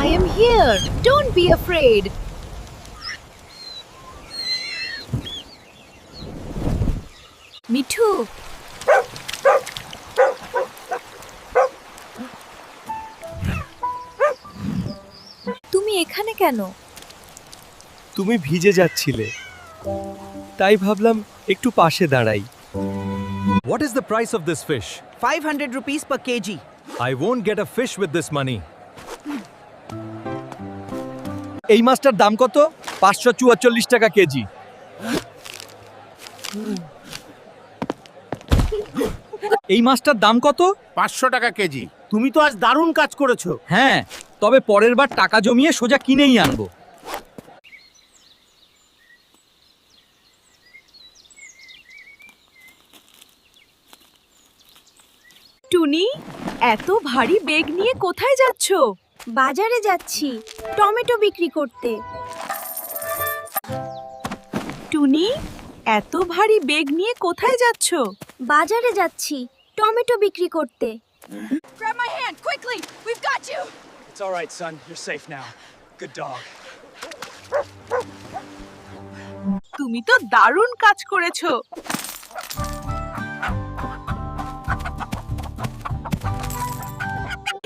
I am here. Don't be afraid. Mithu, তুমি এখানে কেন? তুমি ভিজে যাচ্ছিলে, তাই ভাবলাম একটু পাশে দাঁড়াই। What is the price of this fish? 500 rupees per kg. I won't get a fish with this money. এই মাছটার দাম কত? 544 টাকা কেজি। এই মাছটার দাম কত? 500 টাকা কেজি। তুমি তো আজ দারুণ কাজ করেছো। হ্যাঁ, তবে পরের বার টাকা জমিয়ে সোজা কিনেই আনবো। টুনি, এত ভারী ব্যাগ নিয়ে কোথায় যাচ্ছ? বাজারে যাচ্ছি টমেটো বিক্রি করতে। টুনি, এত ভারী ব্যাগ নিয়ে কোথায় যাচ্ছ? বাজারে যাচ্ছি টমেটো বিক্রি করতে। Grab my hand quickly. We've got you. It's all right, son. You're safe now. Good dog. তুমি তো দারুণ কাজ করেছো।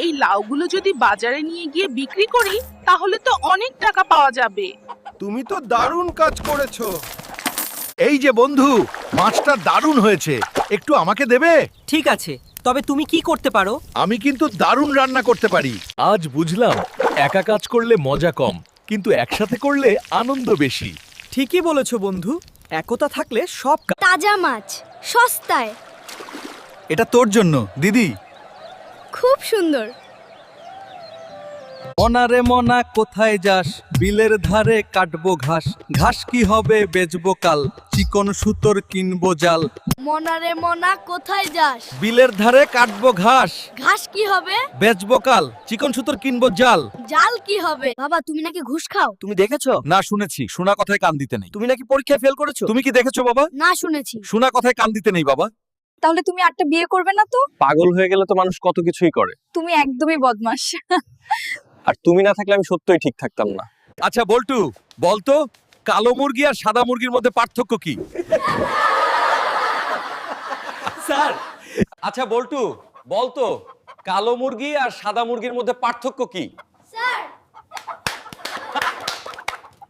এই লাউগুলো যদি বাজারে নিয়ে গিয়ে বিক্রি করি তাহলে তো অনেক টাকা পাওয়া যাবে। তুমি তো দারুণ কাজ করেছো। এই যে বন্ধু, মাছটা দারুণ হয়েছে, একটু আমাকে দেবে? ঠিক আছে, তবে তুমি কি করতে পারো? আমি কিন্তু দারুণ রান্না করতে পারি। আজ বুঝলাম একা কাজ করলে মজা কম, কিন্তু একসাথে করলে আনন্দ বেশি। ঠিকই বলেছো বন্ধু, একতা থাকলে সব তাজা মাছ সস্তায়। এটা তোর জন্য দিদি। খুব সুন্দর। মনারে মনা কোথায় যাস? বিলের ধারে কাটবো ঘাস। ঘাস কি হবে বেচবো কাল, চিকন সুতোর কিনবো জাল। মনারে মনা কোথায় যাস? বিলের ধারে কাটবো ঘাস, ঘাস কি হবে? বেচবো কাল, চিকন সুতোর কিনবো জাল। জাল কি হবে? বাবা তুমি নাকি ঘুষ খাও? তুমি দেখেছো? না, শুনেছি। শোনা কথায় কান দিতে নেই। তুমি নাকি পরীক্ষায় ফেল করেছো? তুমি কি দেখেছো বাবা? না শুনেছি। শোনা কথায় কান দিতে নেই বাবা। তাহলে তুমি আরেকটা বিয়ে করবে না তো? পাগল হয়ে গেলে তো মানুষ কত কিছুই করে। তুমি একদমই বদমাশ। আর তুমি না থাকলে আমি সত্যই ঠিক থাকতাম না। আচ্ছা বল্টু, বলতো কালো মুরগি আর সাদা মুরগির মধ্যে পার্থক্য কি? স্যার। আচ্ছা বল্টু, বলতো কালো মুরগি আর সাদা মুরগির মধ্যে পার্থক্য কি?